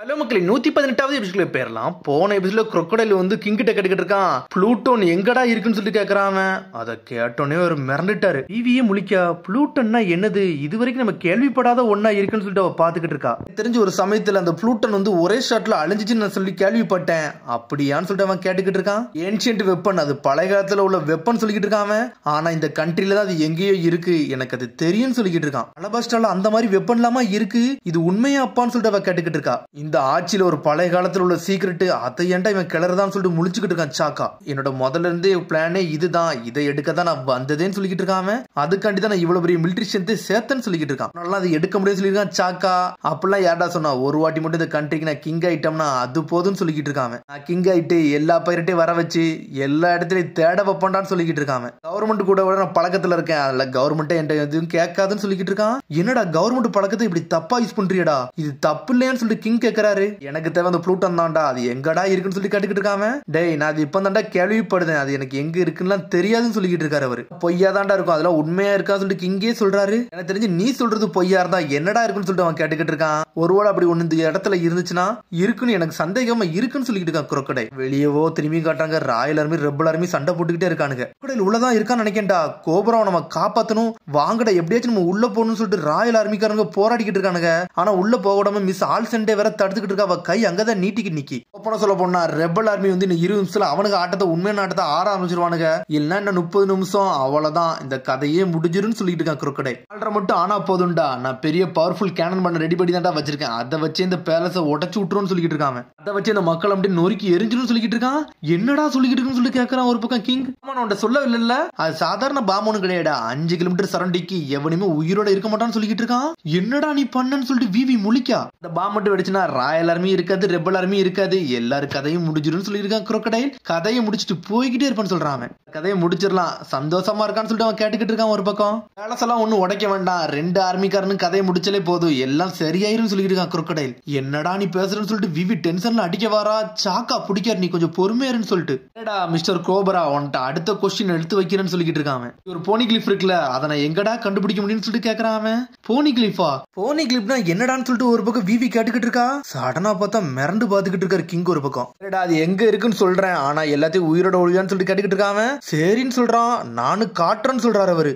Hello மக்களே 118வது எபிசோட்ல பேரலாம். போன எபிசோட்ல crocodile வந்து கிங் கிட்ட கேட்டுக்கிட்டு இருக்கான், ப்ளூட்டோன் எங்கடா இருக்குன்னு சொல்லி கேக்குறான். அதை கேட்டோன்னே ஒரு மிரண்டுட்டாரு. டிவியே முழிக்கா, ப்ளூட்டன்னா என்னது, இது வரைக்கும் நம்ம கேள்விப்படாத ஒன்னா இருக்குன்னு சொல்லிட்டு அவ பாத்துக்கிட்டு இருக்கா. தெரிஞ்ச ஒரு சமயத்துல அந்த ப்ளூட்டன் வந்து ஒரே ஷாட்ல அழிஞ்சிச்சுன்னு நான் சொல்லி கேள்விப்பட்டேன், அப்படியான்னு சொல்லிட்டு அவன் கேட்டுக்கிட்டு இருக்கான். ஏன்ஷியன்ட் வெப்பன், அது பழைய காலத்துல உள்ள வெப்பன் சொல்லிக்கிட்டு இருக்கான். ஆனா இந்த கண்ட்ரில தான் அது எங்கேயோ இருக்கு, எனக்கு அது தெரியும்னு சொல்லிக்கிட்டு இருக்கான். அலபாஸ்டால அந்த மாதிரி வெப்பன் இல்லாம இருக்கு, இது உண்மையா அப்பான்னு சொல்லிட்டு அவ கேட்டுக்கிட்டு இருக்கா. இந்த ஆட்சியில ஒரு பழைய காலத்துல உள்ள சீக்ரெட், அதை ஏன்டா இவன் கிளறதான்னு சொல்லிட்டு முழிச்சுக்கிட்டு இருக்கான் சாக்கா. என்னோட முதல்ல இருந்தே பிளானே இதுதான், இதை எடுக்க தான் நான் வந்ததேன்னு சொல்லிக்கிட்டு இருக்கான். அதுக்காண்டி தான் நான் இவ்வளவு பெரிய மிலிட்டரி ஸ்ட்ரென்த் சேர்த்தேன்னு சொல்லிக்கிட்டு இருக்கான். நல்லா அதை எடுக்க முடியும்னு சொல்லியிருக்கான் சாக்கா. அப்படிலாம் யாரா சொன்னா, ஒரு வாட்டி மட்டும் இந்த கண்ட்ரிக்கு நான் கிங் ஆயிட்டோம்னா அது போதும்னு சொல்லிக்கிட்டு இருக்கான். நான் கிங் ஆயிட்டு எல்லா பைரட்டையும் வர வச்சு எல்லா இடத்துலயும் தேட வைப்பேன்டான்னு சொல்லிக்கிட்டு இருக்கான். கவர்மெண்ட் கூட நான் பழக்கத்துல இருக்கேன், அதுல கவர்மெண்ட் என்கிட்ட எதுவும் கேட்காதுன்னு சொல்லிக்கிட்டு இருக்கான். என்னடா கவர்மெண்ட் பழக்கத்தை இப்படி தப்பா யூஸ் பண்றியடா, இது தப்பு இல்லையான்னு சொல்லிட்டு கிங் கேட்கிறாரு. எனக்கு தேவை அந்த ப்ளூட்டன் தான்டா, அது எங்கடா இருக்குன்னு சொல்லி கேட்டுக்கிட்டு இருக்காம. டேய், நான் அது இப்ப தான்டா கேள்விப்படுதேன், அது எனக்கு எங்க இருக்குன்னு தெரியாதுன்னு சொல்லிக்கிட்டு இருக்காரு அவரு. பொய்யா தான்டா இருக்கும், அதெல்லாம் உண்மையா இருக்கா சொல்லிட்டு கிங்கே சொல்றாரு. எனக்கு தெரிஞ்சு நீ சொல்றது பொய்யா இருந்தா என்னடா இருக்குன்னு சொல்லிட்டு அவன் கேட்டுக்கிட்டு இருக்கான். ஒருவேளை அப்படி ஒண்ணு இந்த இடத்துல இருந்துச்சுன்னா இருக்குன்னு எனக்கு சந்தேகமா இருக்குன்னு சொல்லிக்கிட்டு இருக்கான் crocodile. வெளியவோ திரும்பி காட்டுறாங்க, ராயல் ஆர்மி ரெபல் ஆர்மி சண்டை போட்டுக்கிட்டே இருக்கானுங்க. crocodile உள்ளதான் இருக்கான்னு நினைக்கேன்டா, கோபராவை நம்ம காப்பாத்தணும், வாங்கடா எப்படியாச்சும் நம்ம உள்ள போகணும்னு சொல்லிட்டு ராயல் ஆர்மிக்காரங்க போராடிக்கிட்டு இருக்கானுங்க. ஆனா உள்ள போகாம மிஸ் ஆல் சண்டே வேற தடுத்துக்கிட்டு இருக்கா. அவ கை அங்கதான் நீட்டிக்கிட்டு நிக்கி. ஓப்பனா சொல்ல போனா ரெபல் ஆர்மி வந்து இன்னும் 20 நிமிஷத்துல அவனுக்கு ஆட்டத்தை உண்மையான ஆட்டத்தை ஆரம்பிச்சிருவானுங்க. இல்லன்னா இன்னும் 30 நிமிஷம் அவ்வளவுதான், இந்த கதையே முடிஞ்சிருன்னு சொல்லிட்டு இருக்கான் crocodile. ஆல்ரெடி மட்டும் ஆனா போதும்டா, நான் பெரிய பவர்ஃபுல் கேனன் பண்ண ரெடி பண்ணி தான்டா வச்சிருக்கேன், அதை வச்சு இந்த பேலஸை உடச்சு விட்டுருன்னு சொல்லிட்டு இருக்காங்க. அதை வச்சு இந்த மக்கள் அப்படி நொறுக்கி எரிஞ்சிரும் சொல்லிட்டு இருக்கான். என்னடா சொல்லிட்டு இருக்குன்னு சொல்லி கேட்கறான் ஒரு பக்கம் கிங். சொல்லவில்லை, அது சாதாரண பாம்பு கிடையாடா, 5 கிலோமீட்டர் சரண்டிக்கு எவனுமே உயிரோட இருக்க மாட்டான்னு சொல்லிட்டு இருக்கான். என்னடா நீ பண்ணன்னு சொல்லிட்டு விவி முழிக்கா. இந்த பாம்பு மட்டும் வெடிச்சுனா ராயல் ஆர்மி இருக்காது, ரெபல் ஆர்மி இருக்காது, எல்லாரும் கதையும் முடிஞ்சிரும் சொல்லியிருக்கான் crocodile. கதையை முடிச்சுட்டு போய்கிட்டே இருப்பான்னு சொல்றான். கதையை முடிச்சிடலாம், சந்தோஷமா இருக்கான்னு சொல்லிட்டு அவன் கேட்டுக்கிட்டு இருக்கான் ஒரு பக்கம். பேலஸ் எல்லாம் ஒன்னும் உடைக்க வேண்டாம், 2 ஆர்மிக்காரனு கதையை முடிச்சாலே போதும், எல்லாம் சரியாயிரும் சொல்லிட்டு இருக்கான் crocodile. என்னடா நீ பேசுறன்னு சொல்லிட்டு விவி டென்ஷன்ல அடிக்க வாரா. சாக்கா பிடிக்காரு, நீ கொஞ்சம் பொறுமையாருன்னு சொல்லிட்டு. ஏடா மிஸ்டர் கோபரா, உன்கிட்ட அடுத்த கொஸ்டின் எடுத்து வைக்கிறேன்னு சொல்லிட்டு இருக்கான். ஒரு போனி கிளிப் இருக்குல்ல, அதை நான் எங்கடா கண்டுபிடிக்க முடியும்னு சொல்லிட்டு கேக்குறான். போனி கிளிப்பா, போனி கிளிப்னா என்னடான்னு சொல்லிட்டு ஒரு பக்கம் விவி கேட்டுக்கிட்டு இருக்கா. சடனா பார்த்தா மிரண்டு பாத்துக்கிட்டு இருக்காரு கிங் ஒரு பக்கம். அது எங்க இருக்குன்னு சொல்றேன், ஆனா எல்லாத்தையும் உயிரோட ஒழியான்னு சொல்லிட்டு கேட்டுக்கிட்டு இருக்காம. சரின்னு சொல்றான், நானும் காட்டுறேன்னு சொல்றாரு அவரு.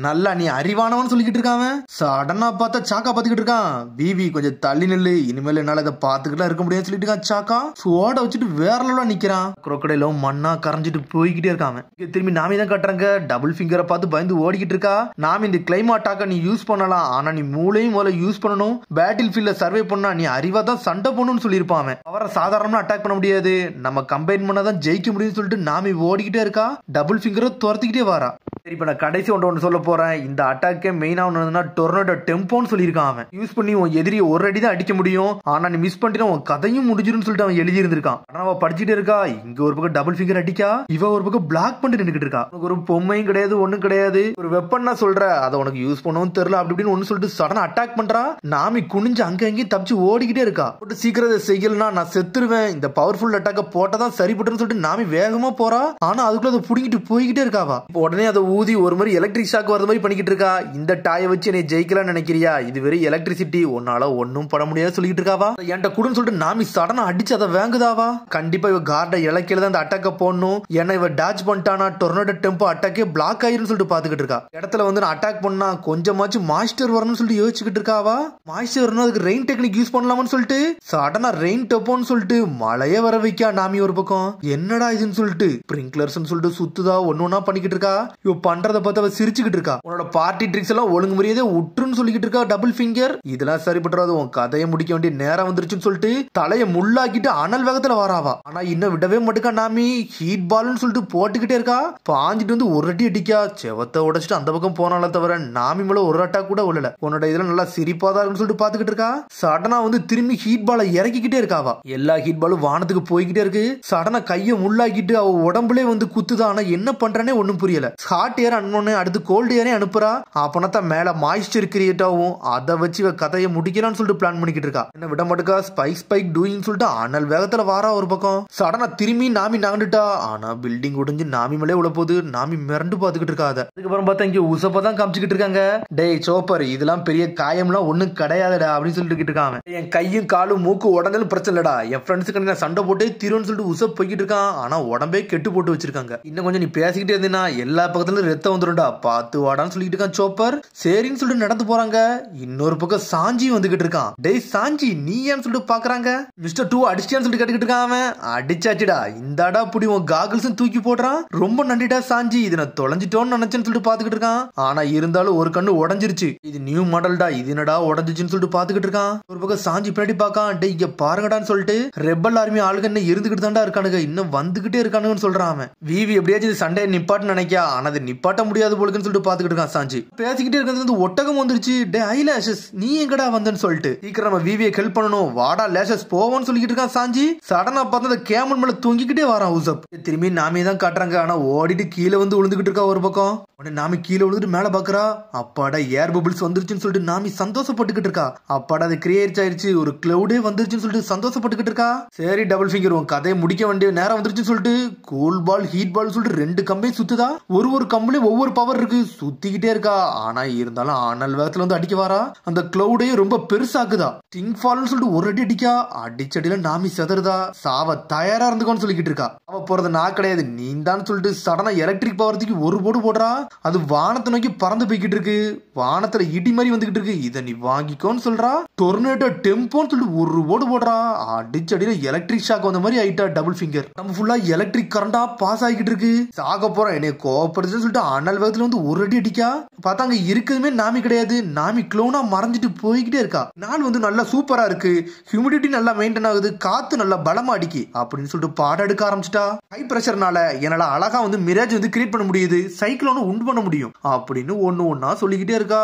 நல்லா நீ அறிவானவன் சொல்லிக்கிட்டு இருக்காம. சடனா பார்த்தா சாக்கா பாத்துக்கிட்டு இருக்கான். விவி கொஞ்சம் தள்ளி நில்லு, இனிமேல் என்னால இதை பாத்துக்கிட்டு இருக்க முடியாது சொல்லிட்டு இருக்கான் சாக்கா. சோட வச்சுட்டு வேற லெவலா நிக்கிறான். crocodile மண்ணா கரைஞ்சிட்டு போய்கிட்டே இருக்காம. திரும்பி நாமி தான் காட்டுறாங்க, டபுள் ஃபிங்கரை பார்த்து பயந்து ஓடிக்கிட்டு இருக்கா. நாம இந்த கிளைமா அட்டாக்க நீ யூஸ் பண்ணலாம், ஆனா நீ மூளையும் முதல்ல யூஸ் பண்ணணும். பேட்டில் ஃபீல்ட்ல சர்வே பண்ணா நீ அறிவா தான் சண்டை போடணும்னு சொல்லியிருப்பான். அவரை சாதாரணமா அட்டாக் பண்ண முடியாது, நம்ம கம்பைன் பண்ணாதான் ஜெயிக்க முடியும்னு சொல்லிட்டு நாமி ஓடிக்கிட்டே இருக்கா. டபுள் ஃபிங்கரை துரத்திக்கிட்டே வாரா. சரி, இப்ப நான் கடைசி ஒன்று சொல்ல போறேன். இந்த அட்டாக்கே மெயினா ஒண்ணுன்னா டொர்னடோ டெம்போன்னு சொல்லியிருக்கான். அவன் யூஸ் பண்ணி உன் எதிரியை ஒரு அடி தான் அடிக்க முடியும், ஆனா நீ மிஸ் பண்ணிட்டு உன் கதையும் முடிஞ்சிருன்னு சொல்லிட்டு அவன் எழுதி இருந்திருக்கான். ஆனா அவ படிச்சுட்டே இருக்கா. இங்க ஒரு பக்கம் டபுள் ஃபிங்கர் அடிக்கா, இவ ஒரு பக்கம் பிளாக் பண்ணிட்டு நின்னுக்கிட்டு இருக்கா. ஒரு பொம்மையும் கிடையாது, ஒண்ணும் கிடையாது, ஒரு வெப்பன் சொல்ற, அதை உனக்கு யூஸ் பண்ணவும் தெரியல அப்படி இப்படின்னு ஒன்னு சொல்லிட்டு சடனா அட்டாக் பண்றா. நாமி குனிஞ்சு அங்க அங்கேயும் தப்பிச்சு ஓடிக்கிட்டே இருக்கா. சீக்கிரம் செய்யலனா நான் செத்துருவேன், இந்த பவர்ஃபுல் அட்டாக்க போட்டதான் சரிபட்டுன்னு சொல்லிட்டு நாமி வேகமா போறா. ஆனா அதுக்குள்ள அதை புடிங்கிட்டு போய்கிட்டே இருக்காவா. உடனே அதை ஊதி ஒரு மாதிரி எலக்ட்ரிக் ஷாக் வர மாதிரி பண்ணிக்கிட்டு இருக்கா. இந்த டாயை வச்சு என்னை ஜெயிக்கலாம்னு நினைக்கிறியா, இது வெறும் எலக்ட்ரிசிட்டி, உன்னால ஒன்னும் பண்ண முடியாது சொல்லிட்டு இருக்காவா. என்கிட்ட குடுன்னு சொல்லிட்டு நாமி சடனா அடிச்சு அதை வாங்குதாவா. கண்டிப்பா இவ கார்டை இலக்கையில தான் அந்த அட்டாக்க போடணும், ஏன்னா இவ டாச் பண்ணிட்டானா டொர்னடோ டெம்போ அட்டாக்கே பிளாக் ஆயிரும் சொல்லிட்டு பாத்துக்கிட்டு இருக்கா. இடத்துல வந்து நான் அட்டாக் பண்ணா கொஞ்சமாச்சும் மாய்ஸ்டர் வரணும்னு சொல்லிட்டு யோசிச்சுக்கிட்டு இருக்காவா. மாய்ஸ்டர் வரணும், அதுக்கு ரெயின் டெக்னிக் யூஸ் பண்ணலாம்னு சொல்லிட்டு சடனா ரெயின் டெப்போன்னு சொல்லிட்டு மழைய வர வைக்கா. நாமி ஒரு பக்கம் என்னடா இதுன்னு சொல்லிட்டு ஸ்பிரிங்க்லர்ஸ் சொல்லிட்டு சுத்துதா, ஒன்னொன்னா பண்ணிக்கிட்டு இருக்கா. இவ பண்றத பார்த்து அவ சிரிச்சுக்கிட்டு இருக்கா. உன்னோட பார்ட்டி ட்ரிக்ஸ் எல்லாம் ஒழுங்கு முறையதே உற்றுன்னு சொல்லிக்கிட்டு இருக்கா டபுள் ஃபிங்கர். இதெல்லாம் சரிபட்டுறாது, உன் கதையை முடிக்க வேண்டிய நேரம் வந்துருச்சுன்னு சொல்லிட்டு தலையை முள்ளாக்கிட்டு அனல் வேகத்துல வராவா. ஆனா இன்னும் விடவே மாட்டுக்கா. நாமி ஹீட் பால்னு சொல்லிட்டு போட்டுக்கிட்டே இருக்கா. பாஞ்சிட்டு வந்து ஒரு அடி அடிக்கா, செவத்தை உடைச்சிட்டு அந்த பக்கம் போனால தவிர நாமி மேல ஒரு அட்டாக் கூட விழல. உன்னோட இதெல்லாம் நல்லா சிரிப்பாதான் இருக்குன்னு சொல்லிட்டு பாத்துக்கிட்டு இருக்கா. சடனா வந்து திரும்பி ஹீட் பாலை இறக்கிக்கிட்டே இருக்காவா. எல்லா ஹீட் பாலும் வானத்துக்கு போய்கிட்டே இருக்கு. சடனா கையை முள்ளாக்கிட்டு அவ உடம்புலே வந்து குத்துதா. ஆனா என்ன பண்றானே ஒண்ணும் புரியல. ஹார்ட் ஏர் அனுப்பணும், அடுத்து கோல்டு ஏரே அனுப்புறா. அப்பனத்தான் மேல மாய்ஸ்சர் கிரியேட் ஆகும், அதை வச்சு இவ கதையை முடிக்கலாம்னு சொல்லிட்டு பிளான் பண்ணிக்கிட்டு இருக்கா. என்ன விட மாட்டுக்கா, ஸ்பைக் டூயிங் சொல்லிட்டு அனல் வேகத்துல வாரா. ஒரு பக்கம் சடனா திரும்பி நாமி நகண்டுட்டா. ஆனா பில்டிங் உடைஞ்சு நாமி மேலே உள்ள போது நாமி மிரண்டு பாத்துக்கிட்டு இருக்கா. அதுக்கப்புறம் பார்த்தா இங்க உசப்பதான் காமிச்சுக்கிட்டு இருக்காங்க. டேய் சோப்பர், இதெல்லாம் பெரிய காயம்லாம் ஒண்ணும் கிடையாதுடா அப்படின்னு சொல்லிட்டு இருக்காங்க. என் கையும் காலும் மூக்கு உடஞ்சாலும் பிரச்சனை இல்லடா, என் ஃப்ரெண்ட்ஸுக்கு நான் சண்டை போட்டு திருன்னு சொல்லிட்டு உசப் போய்கிட்டு இருக்கான். ஆனா உடம்பே கெட்டு போட்டு வச்சிருக்காங்க. இன்னும் கொஞ்சம் நீ பேசிக்கிட்டே இருந்தீங்கன்னா எல்லா பக்கத்துல ரத்தம் வந்துடும்டா, பாத்து வாடான்னு சொல்லிட்டு இருக்கான் சோப்பர். சரின்னு சொல்லிட்டு நடந்து போறாங்க. இன்னொரு பக்கம் சாஞ்சி வந்துகிட்டு இருக்கான். டேய் சாஞ்சி, நீ ஏன்னு சொல்லிட்டு பாக்குறாங்க. மிஸ்டர் 2 அடிச்சியான்னு சொல்லிட்டு கேட்டுக்கிட்டு இருக்கான். அவன் அடிச்சாச்சுடா, இந்தாடா புடி, உன் காகிள்ஸும் தூக்கி போடுறான். ரொம்ப நன்றிடா சாஞ்சி, இதை நான் தொலைஞ்சிட்டோன்னு நினைச்சேன்னு சொல்லிட்டு பாத்துக்கிட்டு இருக்கான். ஆனா இருந்தாலும் ஒரு கண்ணு உடஞ்சிருச்சு, இது நியூ மாடல்டா, இது என்னடா உடஞ்சிச்சுன்னு சொல்லிட்டு பாத்துக்கிட்டு இருக்கான். ஒரு பக்கம் சாஞ்சி பின்னாடி பாக்கான். டேய் இங்க பாருங்கடான்னு சொல்லிட்டு ரெபல் ஆர்மி ஆளுங்க என்ன இருந்துகிட்டு தான்டா இருக்கானுங்க, இன்னும் வந்துகிட்டே இருக்கானுங்கன்னு சொல்றான் அவன். விவி எப்படியாச்சும் சண்டையை நிப்பாட்டு நினைக்கா, ஆனா அது நிப்பாட்ட முடியாது போலுக்குன்னு சொல்லிட்டு பாத்துக்கிட்டு இருக்கான் சாஞ்சி. பேசிக்கிட்டே இருக்கிறது வந்து ஒட்டகம் வந்துருச்சு. டே ஐலாஷஸ், நீ எங்கடா வந்தன்னு சொல்லிட்டு சீக்கிரம் நம்ம விவியை ஹெல்ப் பண்ணணும், வாடா லேஷஸ் போவோம்னு சொல்லிக்கிட்டு இருக்கான் சாஞ்சி. சடனா பார்த்தா அந்த கேமன் மேல தூங்கிக்கிட்டே வரான் உசப். திரும்பி நாமே தான் காட்டுறாங்க. ஆனா ஓடிட்டு கீழே வந்து விழுந்துகிட்டு இருக்கா. ஒரு பக்கம் நாமி கீழே விழுந்துட்டு மேல பாக்குறா. அப்பாடா ஏர் பபிள்ஸ் வந்துருச்சுன்னு சொல்லிட்டு நாமி சந்தோஷப்பட்டுக்கிட்டு இருக்கா. அப்பாடா அது கிரியேட் ஆயிருச்சு, ஒரு கிளவுடே வந்துருச்சுன்னு சொல்லிட்டு சந்தோஷப்பட்டுக்கிட்டு இருக்கா. சரி டபுள் ஃபிங்கர், உன் கதையை முடிக்க வேண்டிய நேரம் வந்துருச்சுன்னு சொல்லிட்டு கூல் பால் ஹீட் பால் சொல்லிட்டு 2 கம்பையும் சுத்துதா. ஒரு கம்பளையும் ஒவ்வொரு பவர் இருக்கு, சுத்திக்கிட்டே இருக்கா. ஆனா இருந்தாலும் ஆனல் வேகத்துல வந்து அடிக்க வாரா. அந்த கிளவுடையும் ரொம்ப பெருசாக்குதா. டிங் ஃபால்னு சொல்லிட்டு ஒரு அடி அடிக்கா. அடிச்சடியில நாமி செதறுதா. சாவ தயாரா இருந்துக்கோன்னு சொல்லிக்கிட்டு இருக்கா. அவ போறது நான் கிடையாது நீந்தான்னு சொல்லிட்டு சடனா எலக்ட்ரிக் பவர்த்துக்கு ஒரு போடு போடுறா. அது வானத்தை நோக்கி பறந்து போய்கிட்டு இருக்கு. வானத்துல இடி மாதிரி வந்துகிட்டு இருக்கு. இதை நீ வாங்கிக்கோன்னு சொல்றா. டொர்னேடோ டெம்போன்னு சொல்லிட்டு ஒரு போடு போடுறா. அடிச்சடியில எலக்ட்ரிக் ஷாக் வந்த மாதிரி ஆயிட்டா டபுள் ஃபிங்கர். நம்ம ஃபுல்லா எலக்ட்ரிக் கரண்டா பாஸ் ஆகிட்டு இருக்கு. சாக போறேன் என்னை கோபப்படுதுன்னு சொல்லிட்டு அனல் வேகத்துல வந்து ஒரு அடி அடிக்கா. பார்த்தா அங்க இருக்கிறதுமே நாமி கிடையாது. நாமி க்ளோனா மறைஞ்சிட்டு போய்கிட்டே இருக்கா. நாள் வந்து நல்லா சூப்பரா இருக்கு, ஹியூமிடிட்டி நல்லா மெயின்டைன் ஆகுது, காத்து நல்லா பலமா அடிக்கி அப்படின்னு சொல்லிட்டு பாடம் எடுக்க ஆரம்பிச்சிட்டா. ஹை பிரஷர்னால என்னால அழகா வந்து மிராஜ் வந்து கிரியேட் பண்ண முடியுது, சைக்ளோனை உண்டு பண்ண முடியும் அப்படின்னு ஒண்ணா சொல்லிக்கிட்டே இருக்கா.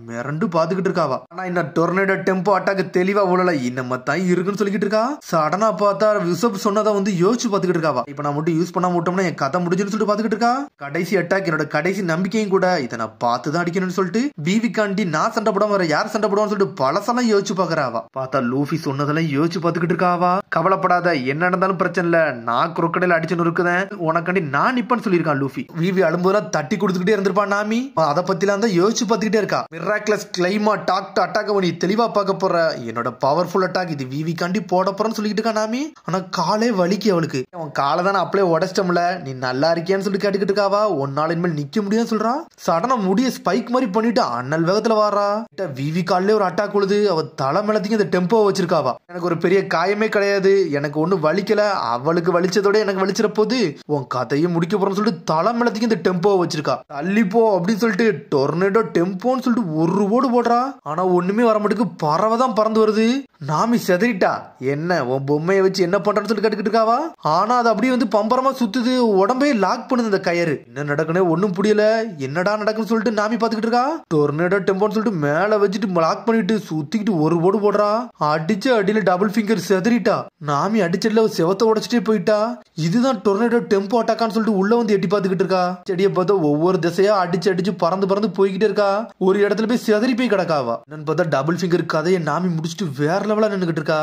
மிரண்டு பாத்துக்கிட்டு இருக்காவா. ஆனா இந்த டொர்னேடோ டெம்போ அட்டாக் தெளிவா உழல இன்னமா தான் இருக்குன்னு சொல்லிக்கிட்டு இருக்கா. சடனா பார்த்தா விசப் சொன்னதை வந்து யோசிச்சு பாத்துக்கிட்டு இருக்காவா. இப்ப நான் மட்டும் யூஸ் பண்ணாம விட்டோம்னா என் கதை முடிஞ்சுன்னு சொல்லிட்டு பாத்துக்கிட்டு இருக்கா. கடைசி அட்டாக் என்னோட கடைசி நம்பிக்கையும் கூட, இதை நான் பார்த்துதான் அடிக்கணும்னு சொல்லிட்டு விவிகாண்டி நான் சண்டை போடாம வேற யார் சண்டை போடுவான்னு சொல்லிட்டு பழசெல்லாம் யோசிச்சு பாக்குறாவா. பார்த்தா லூஃபி சொன்னதெல்லாம் யோசிச்சு பாத்துக்கிட்டு இருக்காவா. கவலைப்படாத, என்ன நடந்தாலும் பிரச்சனை இல்ல, நான் குரோக்கடைல அடிச்சு நொறுக்குதேன், உனக்காண்டி நான் நிப்பன்னு சொல்லியிருக்கான் லூஃபி. விவி அழும்போதெல்லாம் தட்டி கொடுத்துக்கிட்டே இருந்திருப்பான் நாமி. அதை பத்திலாம் தான் யோசிச்சு பாத்துக்கிட்டே இருக்கா. மிராக்லஸ் கிளைமா டாக் அட்டாக் நீ தெளிவா பார்க்க போற, என்னோட பவர்ஃபுல் அட்டாக் இது விவிகாண்டி போட போறேன்னு சொல்லிட்டு இருக்கா நாமி. ஆனா காலே வலிக்கு அவளுக்கு. அவன் காலை தானே அப்படியே உடச்சிட்டோம்ல, நீ நல்லா இருக்கியான்னு சொல்லி கேட்டுக்கிட்டு இருக்காவா. ஒன்னால இனிமேல் நிக்க முடியும்னு சொல்றா. சடனா முடிய ஸ்பைக் மாதிரி பண்ணிட்டு அண்ணல் வேகத்துல வாரா. விவி காலே ஒரு அட்டாக் உழுது. அவ தலை மேலத்துக்கு இந்த டெம்போ வச்சிருக்காவா. எனக்கு ஒரு பெரிய காயமே கிடையாது, எனக்கு ஒண்ணு வலிக்கல, அவளுக்கு வலிச்சதோட எனக்கு வலிச்சிட போது, உன் கதையை முடிக்க போறோம்னு சொல்லிட்டு தலை மேலத்துக்கு இந்த டெம்போ வச்சிருக்கா. தள்ளிப்போ அப்படின்னு சொல்லிட்டு டொர்னேடோ டெம்போன்னு சொல்லிட்டு ஒரு ஓடு போடுறா. ஆனா ஒண்ணுமே வர மாட்டுக்கு, பறவைதான் பறந்து வருது. நாமி செதறிட்டா. என்ன உன் பொம்மையை வச்சு என்ன பண்றன்னு சொல்லி கேட்டுக்கிட்டு இருக்காவா. ஆனா அது அப்படியே வந்து பம்பரமா சுத்துது, உடம்பே லாக் பண்ணுது அந்த கயிறு. என்ன நடக்கணும் ஒண்ணும் புரியல, என்னடா நடக்குன்னு சொல்லிட்டு நாமி பாத்துக்கிட்டு இருக்கா. டொர்னேடோ டெம்போன்னு சொல்லிட்டு மேல வச்சுட்டு லாக் பண்ணிட்டு சுத்திக்கிட்டு ஒரு போடு போடுறா. அடிச்ச அடியில டபுள் ஃபிங்கர் செதறிட்டா. நாமி அடிச்சடியில செவத்தை உடைச்சிட்டே போயிட்டா. இதுதான் டொர்னேடோ டெம்போ அட்டாக்கான்னு சொல்லிட்டு உள்ள வந்து எட்டி பாத்துக்கிட்டு இருக்கா. செடியை பார்த்தா ஒவ்வொரு திசையா அடிச்சு அடிச்சு பறந்து போய்கிட்டே இருக்கா. ஒரு இடத்துல போய் செதறி போய் கிடக்காவா. என்னன்னு பார்த்தா டபுள் ஃபிங்கர் கதையை நாமி முடிச்சுட்டு வேற லெவலா நின்னுகிட்டு இருக்கா.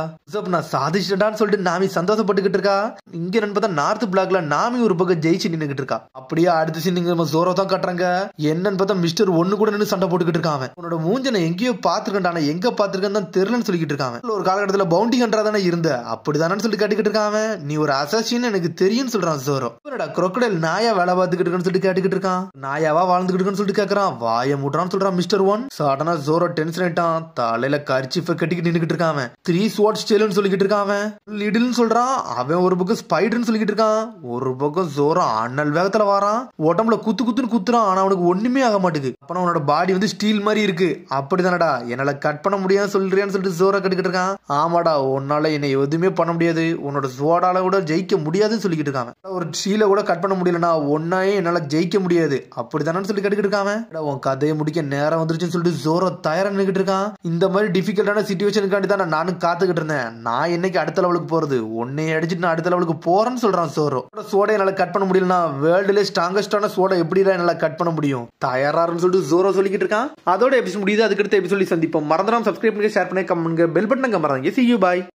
நான் சாதிச்சிட்டான்னு சொல்லிட்டு நாமி சந்தோஷப்பட்டுக்கிட்டு இருக்கா. இங்க என்னன்னு பார்த்தா நார்த் பிளாக்ல நாமி ஒரு பக்கம் ஜெயிச்சு நின்னுகிட்டு இருக்கா. அப்படியே அடுத்த சீன் நம்ம ஜோரோ தான் காட்டுறாங்க. என்னன்னு பார்த்தா மிஸ்டர் 1 கூட நின்று சண்டை போட்டுக்கிட்டு இருக்கான். உன்னோட மூஞ்சனை எங்கேயோ பாத்துருக்கேன், எங்க பாத்துருக்கேன்னு தான் தெரியலன்னு சொல்லிக்கிட்டு இருக்காங்க. ஒரு காலகட்டத்தில் பவுண்டி கண்ட்ரா தானே இருந்த, அப்படிதானு சொல்லி கேட்டுக்கிட்டு இருக்கான். நீ ஒரு அசாசின்னு எனக்கு தெரியும் சொல்றான் ஜோரோ. குரோக்கடைல் நாயா வேலை பார்த்துக்கிட்டு இருக்கான்னு சொல்லிட்டு கேட்டுக்கிட்டு இருக்கான். நாயாவா வாழ்ந்துகிட்டு இருக்கான்னு சொல்லிட்டு கேட்கறான். வாய மூடுறான்னு சொல்றான் மிஸ்டர் 1. சடனா ஜோரோ டென்ஷன் ஆயிட்டான். தலையில கர்ச்சீஃபை கட்டிக்கிட்டு நின்னுக்கிட்டு இருக்கான். 3 ஸ்வாட் ஸ்டைல்னு சொல்லிக்கிட்டு இருக்கான். லிடில்னு சொல்றான். அவன் ஒரு பக்கம் ஸ்பைடர்னு சொல்லிக்கிட்டு இருக்கான். ஒரு பக்கம் ஜோரோ அண்ணல் வேகத்துல வாரான். உடம்புல குத்துன்னு குத்துறான். ஆனா அவனுக்கு ஒண்ணுமே ஆக மாட்டுக்கு. அப்புறம் அவனோட பாடி வந்து ஸ்டீல் மாதிரி இருக்கு. அப்படிதானடா, என்னால கட் பண்ண முடியாது சொல்றியான்னு சொல்லிட்டு ஜோரோ கட்டிக்கிட்டு இருக்கான். ஆமாடா, உன்னால என்னை எதுவுமே பண்ண முடியாது, உன்னோட ஸ்வாடால கூட ஜெயிக்க முடியாதுன்னு சொல்லிக்கிட்டு இருக்காங்க. ஒரு ஸ்டீலை கூட கட் பண்ண முடியலனா ஒன்னாயே என்னால ஜெயிக்க முடியாது, அப்படித்தானு சொல்லி கேட்டுக்கிட்டு இருக்கான். உன் கதையை முடிக்க நேரம் வந்துருச்சுன்னு சொல்லிட்டு ஜோரோ தயாரா நின்னுகிட்டு இருக்கான். இந்த மாதிரி டிஃபிகல்ட்டான சிச்சுவேஷனுக்காண்டி தான் நானும் காத்துக்கிட்டு இருந்தேன். நான் என்னைக்கு அடுத்த லெவலுக்கு போறது, உன்னை அடிச்சுட்டு நான் அடுத்த லெவலுக்கு போறேன்னு சொல்றான் ஜோரோ. சோடை என்னால கட் பண்ண முடியலன்னா வேர்ல்டுல ஸ்ட்ராங்கஸ்டான சோடை எப்படி என்னால கட் பண்ண முடியும், தயாரான்னு சொல்லிட்டு ஜோரோ சொல்லிக்கிட்டு இருக்கான். அதோட எபிசோட் முடியுது. அதுக்கடுத்த எபிசோட் சந்திப்போம். மறந்துடாம சப்ஸ்கிரைப் பண்ணுங்க, ஷேர் பண்ணுங்க, கமெண்ட் பண்ணுங்க, பெல் பட்டன் மறந்துங்க. See you, bye.